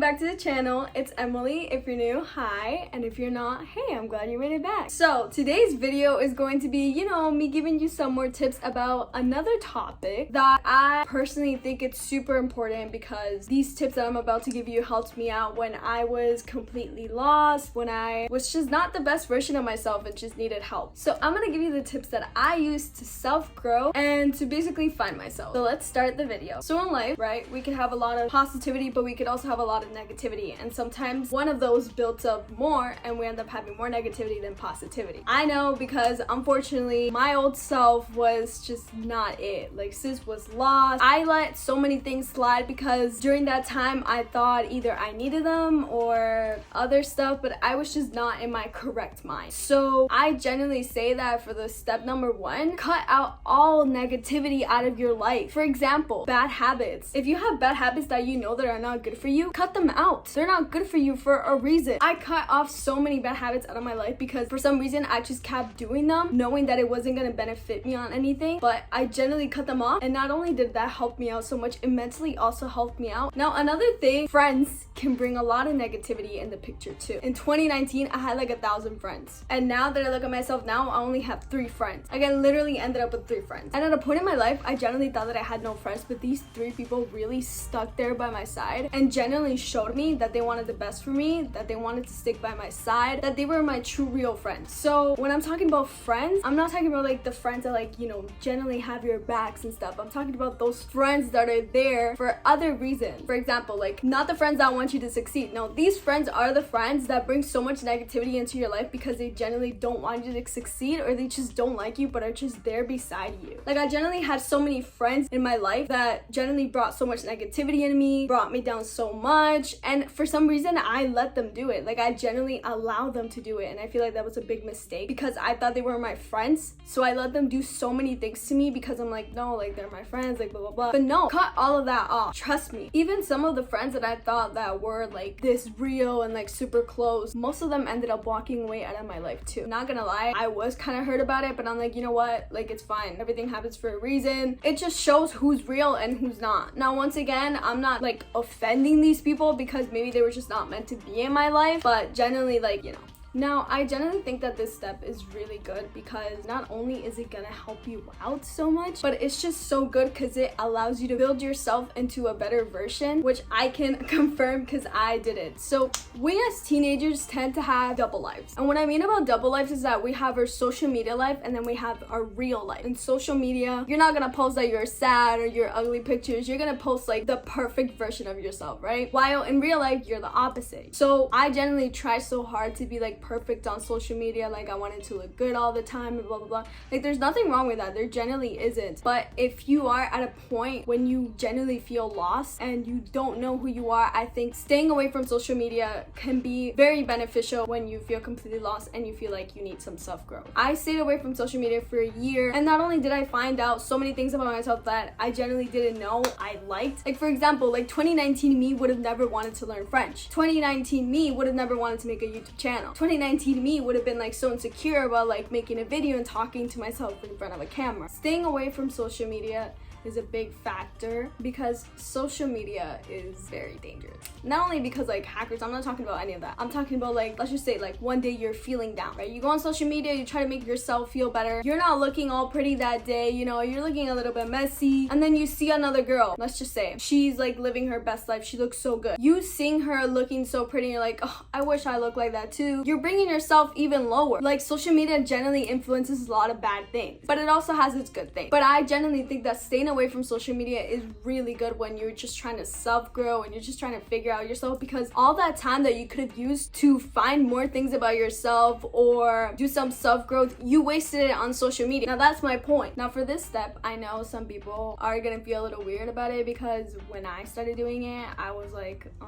back to the channel. It's Emily. If you're new, hi, and if you're not, hey, I'm glad you made it back. So today's video is going to be, me giving you some more tips about another topic that I personally think it's super important, because these tips that I'm about to give you helped me out when I was completely lost, when I was just not the best version of myself and just needed help. So I'm gonna give you the tips that I use to self-grow and to basically find myself. So let's start the video. So in life, right, we could have a lot of positivity, but we could also have a lot of negativity, and sometimes one of those builds up more and we end up having more negativity than positivity. I know, because unfortunately my old self was just not it. Like, sis was lost. I let so many things slide because during that time I thought either I needed them or other stuff, but I was just not in my correct mind. So I generally say that for the step number one, cut out all negativity out of your life. For example, bad habits. If you have bad habits that you know that are not good for you, cut them out. They're not good for you for a reason. I cut off so many bad habits out of my life because for some reason I just kept doing them knowing that it wasn't gonna benefit me on anything, but I generally cut them off, and not only did that help me out so much, it mentally also helped me out. Now another thing, friends can bring a lot of negativity in the picture too. In 2019 I had like 1,000 friends, and now that I look at myself now, I only have 3 friends. Like, I literally ended up with 3 friends, and at a point in my life I generally thought that I had no friends, but these 3 people really stuck there by my side and genuinely showed me that they wanted the best for me, that they wanted to stick by my side, that they were my true real friends. So when I'm talking about friends, I'm not talking about like the friends that generally have your backs and stuff. I'm talking about those friends that are there for other reasons. For example, like, not the friends that want you to succeed. No, these friends are the friends that bring so much negativity into your life because they generally don't want you to succeed, or they just don't like you but are just there beside you. Like, I generally had so many friends in my life that generally brought so much negativity in me, brought me down so much, and for some reason I let them do it. Like, I generally allowed them to do it, and I feel like that was a big mistake because I thought they were my friends, so I let them do so many things to me because I'm like, no, like, they're my friends, like, blah blah blah. But no, cut all of that off. Trust me, even some of the friends that I thought that were like this real and like super close, most of them ended up walking away out of my life too. Not gonna lie, I was kind of hurt about it, but I'm like, you know what, like, it's fine, everything happens for a reason. It just shows who's real and who's not. Now once again, I'm not like offending these people because maybe they were just not meant to be in my life, but generally, like, Now, I generally think that this step is really good because not only is it gonna help you out so much, but it's just so good because it allows you to build yourself into a better version, which I can confirm because I did it. So we as teenagers tend to have double lives. And what I mean about double lives is that we have our social media life and then we have our real life. In social media, you're not gonna post that you're sad or you're ugly pictures. You're gonna post like the perfect version of yourself, right? While in real life, you're the opposite. So I generally try so hard to be like perfect on social media. Like, I wanted to look good all the time and blah blah blah. Like, there's nothing wrong with that. There generally isn't. But if you are at a point when you genuinely feel lost and you don't know who you are, I think staying away from social media can be very beneficial when you feel completely lost and you feel like you need some self-growth. I stayed away from social media for a year, and not only did I find out so many things about myself that I generally didn't know I liked. Like, for example, like 2019 me would have never wanted to learn French. 2019 me would have never wanted to make a YouTube channel. 2019 me would have been like so insecure about like making a video and talking to myself in front of a camera. Staying away from social media is a big factor because social media is very dangerous. Not only because like hackers, I'm not talking about any of that. I'm talking about, like, let's just say like one day you're feeling down, right? You go on social media, you try to make yourself feel better. You're not looking all pretty that day, you're looking a little bit messy, and then you see another girl, let's just say she's like living her best life, she looks so good. You seeing her looking so pretty and you're like, oh, I wish I looked like that too. You're bringing yourself even lower. Like, social media generally influences a lot of bad things, but it also has its good things. But I generally think that staying away from social media is really good when you're just trying to self-grow and you're just trying to figure out yourself, because all that time that you could have used to find more things about yourself or do some self-growth, you wasted it on social media. Now that's my point. Now for this step, I know some people are gonna feel a little weird about it because when I started doing it, I was like, I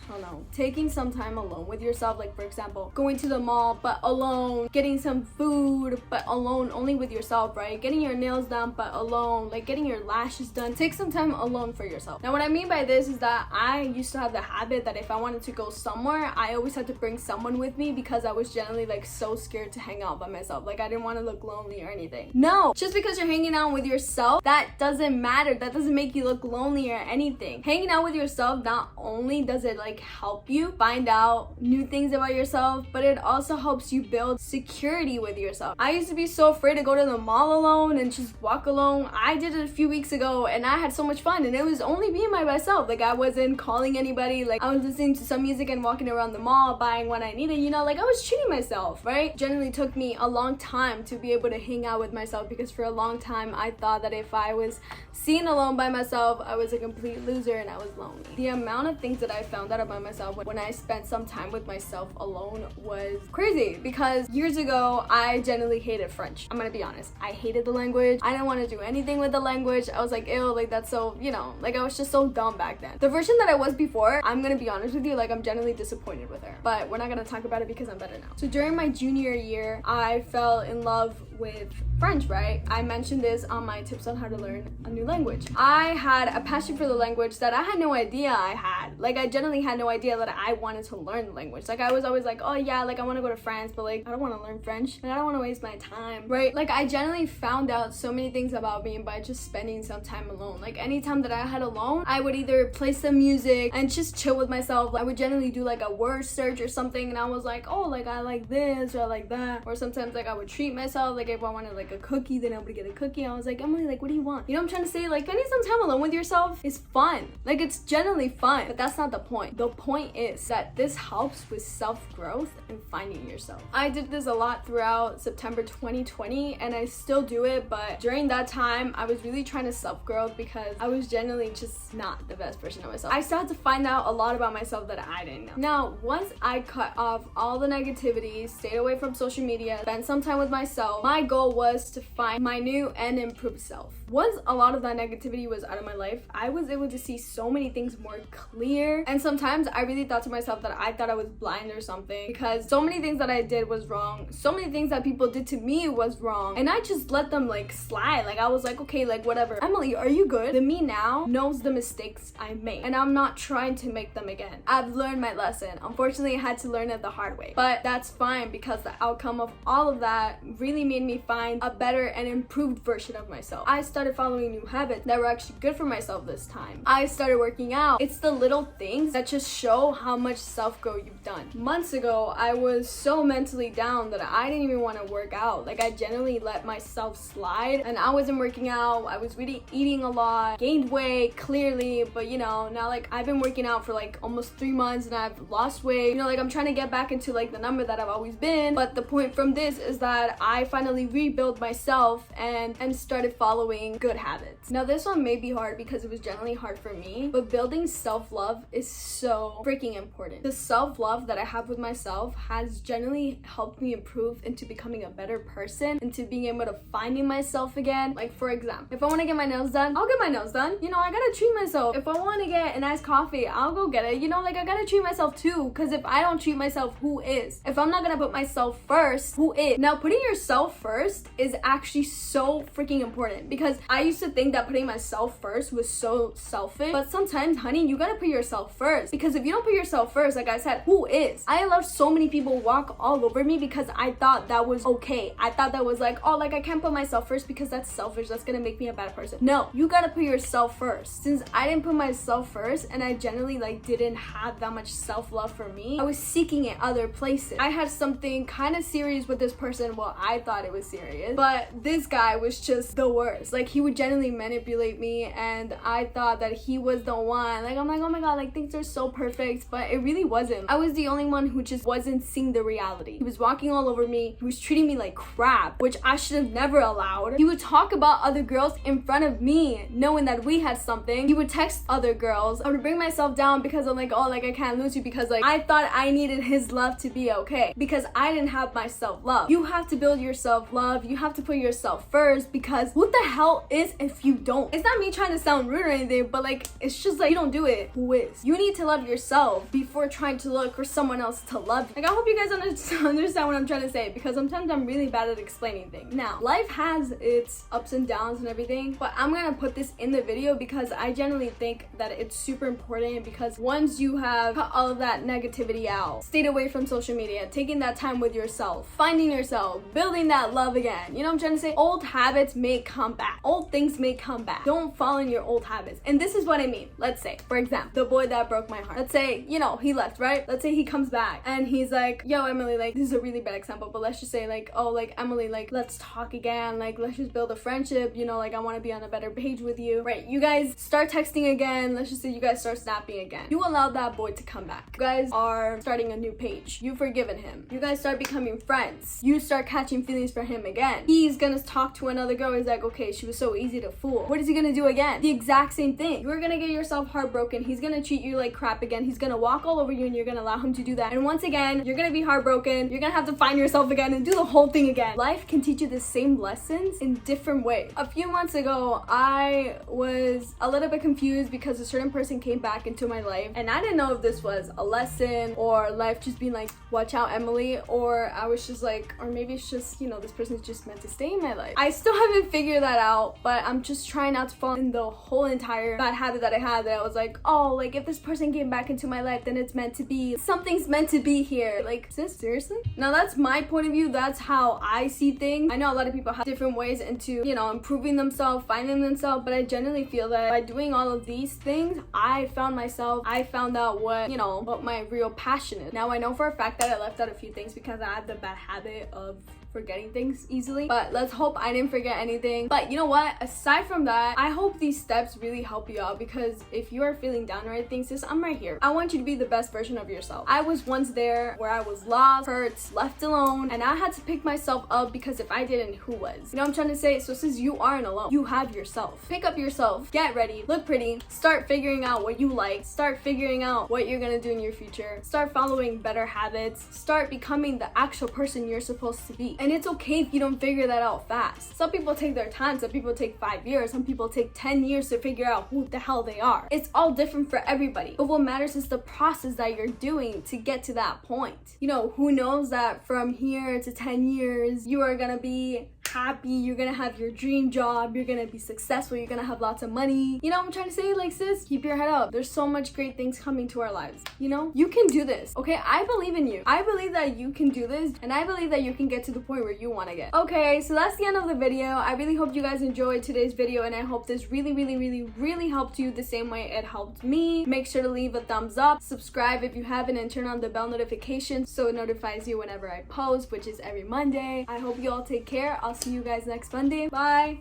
don't know, taking some time alone with yourself, like for example, going to the mall but alone, getting some food but alone, only with yourself, right? Getting your nails done but alone, like getting your your lashes done. Take some time alone for yourself. Now what I mean by this is that I used to have the habit that if I wanted to go somewhere, I always had to bring someone with me because I was generally like so scared to hang out by myself. Like I didn't want to look lonely or anything. No, just because you're hanging out with yourself, that doesn't matter. That doesn't make you look lonely or anything. Hanging out with yourself, not only does it like help you find out new things about yourself, but it also helps you build security with yourself. I used to be so afraid to go to the mall alone and just walk alone. I did it a few weeks ago and I had so much fun, and it was only being by myself. Like I wasn't calling anybody. Like I was listening to some music and walking around the mall buying what I needed, you know, like I was treating myself, right? Generally took me a long time to be able to hang out with myself because for a long time I thought that if I was seen alone by myself, I was a complete loser and I was lonely. The amount of things that I found out about myself when I spent some time with myself alone was crazy, because years ago I generally hated French. I'm gonna be honest, I hated the language. I didn't want to do anything with the language. I was like, ew, like that's so, you know, like I was just so dumb back then. The version that I was before, I'm gonna be honest with you, like I'm generally disappointed with her, but we're not gonna talk about it because I'm better now. So during my junior year, I fell in love with French, right? I mentioned this on my tips on how to learn a new language. I had a passion for the language that I had no idea I had. Like I generally had no idea that I wanted to learn the language. Like I was always like, oh yeah, like I want to go to France, but like I don't want to learn French and I don't want to waste my time, right? Like I generally found out so many things about me by just spending some time alone. Like anytime that I had alone, I would either play some music and just chill with myself. I would generally do like a word search or something, and I was like, oh, like I like this or I like that. Or sometimes like I would treat myself, like if I wanted like a cookie, then I would get a cookie. I was like, Emily, like what do you want? You know what I'm trying to say? Like spending some time alone with yourself is fun. Like it's generally fun, but that's not the point. The point is that this helps with self-growth and finding yourself. I did this a lot throughout September 2020 and I still do it, but during that time I was really trying to self-growth because I was generally just not the best version of myself. I started to find out a lot about myself that I didn't know. Now, once I cut off all the negativity, stayed away from social media, spent some time with myself, my goal was to find my new and improved self. Once a lot of that negativity was out of my life, I was able to see so many things more clear, and sometimes I really thought to myself that I thought I was blind or something because so many things that I did was wrong, so many things that people did to me was wrong, and I just let them like slide. Like I was like, okay, like whatever. Emily, are you good? The me now knows the mistakes I made and I'm not trying to make them again. I've learned my lesson. Unfortunately, I had to learn it the hard way, but that's fine because the outcome of all of that really made me find a better and improved version of myself. I started following new habits that were actually good for myself this time. I started working out. It's the little things that just show how much self-growth you've done. Months ago, I was so mentally down that I didn't even want to work out. Like I generally let myself slide and I wasn't working out. I was really eating a lot, gained weight clearly, but you know, now like I've been working out for like almost 3 months and I've lost weight. You know, like I'm trying to get back into like the number that I've always been. But the point from this is that I finally rebuilt myself and started following good habits. Now this one may be hard because it was generally hard for me, but building self-love is so freaking important. The self-love that I have with myself has generally helped me improve into becoming a better person, into being able to finding myself again. Like for example, if I want to get my nails done, I'll get my nails done. You know, I gotta treat myself. If I want to get a nice coffee, I'll go get it. You know, like I gotta treat myself too, because if I don't treat myself, who is? If I'm not gonna put myself first, who is? Now putting yourself first is actually so freaking important, because I used to think that putting myself first was so selfish, but sometimes, honey, you gotta put yourself first, because if you don't put yourself first, like I said, who is? I let so many people walk all over me because I thought that was okay. I thought that was like, oh, like I can't put myself first because that's selfish, that's gonna make me a bad person. No, you gotta put yourself first. Since I didn't put myself first and I generally like didn't have that much self-love for me, I was seeking it other places. I had something kind of serious with this person. Well, I thought it was serious, but this guy was just the worst. Like he would generally manipulate me and I thought that he was the one. Like I'm like, oh my god, like things are so perfect, but it really wasn't. I was the only one who just wasn't seeing the reality. He was walking all over me. He was treating me like crap, which I should have never allowed. He would talk about other girls in front of me, knowing that we had something. He would text other girls. I would bring myself down because I'm like, oh, like I can't lose you, because like I thought I needed his love to be okay, because I didn't have my self-love. You have to build your self-love. You have to put yourself first, because what the hell is if you don't? It's not me trying to sound rude or anything, but like it's just like you don't do it, who is? You need to love yourself before trying to look for someone else to love you. Like I hope you guys understand what I'm trying to say, because sometimes I'm really bad at explaining things. Now, life has its ups and downs and everything, me, but I'm gonna put this in the video because I generally think that it's super important, because once you have cut all of that negativity out, stayed away from social media, taking that time with yourself, finding yourself, building that love again, you know what I'm trying to say? Old habits may come back. Old things may come back. Don't fall in your old habits. And this is what I mean. Let's say, for example, the boy that broke my heart. Let's say, you know, he left, right? Let's say he comes back and he's like, yo, Emily, like, this is a really bad example, but let's just say, like, oh, like, Emily, like, let's talk again. Like, let's just build a friendship. You know, like, I want to be on a better page with you, right? You guys start texting again. Let's just say you guys start snapping again. You allow that boy to come back. You guys are starting a new page. You've forgiven him. You guys start becoming friends. You start catching feelings for him again. He's gonna talk to another girl. He's like, okay, she was so easy to fool. What is he gonna do again? The exact same thing. You're gonna get yourself heartbroken. He's gonna treat you like crap again. He's gonna walk all over you and you're gonna allow him to do that. And once again, you're gonna be heartbroken. You're gonna have to find yourself again and do the whole thing again. Life can teach you the same lessons in different ways. A few months ago, I was a little bit confused because a certain person came back into my life and I didn't know if this was a lesson or life just being like, watch out, Emily, or I was just like, or maybe it's just, you know, this person's just meant to stay in my life. I still haven't figured that out, but I'm just trying not to fall in the whole entire bad habit that I had, that I was like, oh, like, if this person came back into my life, then it's meant to be. Something's meant to be here. Like, sis, seriously? Now, that's my point of view. That's how I see things. I know a lot of people have different ways into, you know, improving themselves, finding themselves, but I genuinely feel that by doing all of these things, I found myself. I found out what, you know, what my real passion is. Now, I know for a fact that I left out a few things because I had the bad habit of forgetting things easily, but let's hope I didn't forget anything. But you know what, aside from that, I hope these steps really help you out, because if you are feeling down or anything, sis, I'm right here. I want you to be the best version of yourself. I was once there where I was lost, hurt, left alone, and I had to pick myself up, because if I didn't, who was? You know what I'm trying to say? So sis, you aren't alone. You have yourself. Pick up yourself, get ready, look pretty, start figuring out what you like, start figuring out what you're gonna do in your future, start following better habits, start becoming the actual person you're supposed to be. And it's okay if you don't figure that out fast. Some people take their time, some people take 5 years, some people take 10 years to figure out who the hell they are. It's all different for everybody. But what matters is the process that you're doing to get to that point. You know, who knows that from here to 10 years, you are gonna be happy, you're gonna have your dream job, you're gonna be successful, you're gonna have lots of money. You know what I'm trying to say? Like, sis, keep your head up. There's so much great things coming to our lives. You know, you can do this. Okay, I believe in you. I believe that you can do this, and I believe that you can get to the point where you want to get. Okay, so that's the end of the video. I really hope you guys enjoyed today's video, and I hope this really helped you the same way it helped me. Make sure to leave a thumbs up, subscribe if you haven't, and turn on the bell notification so it notifies you whenever I post, which is every Monday. I hope you all take care. I'll see you guys next Monday. Bye.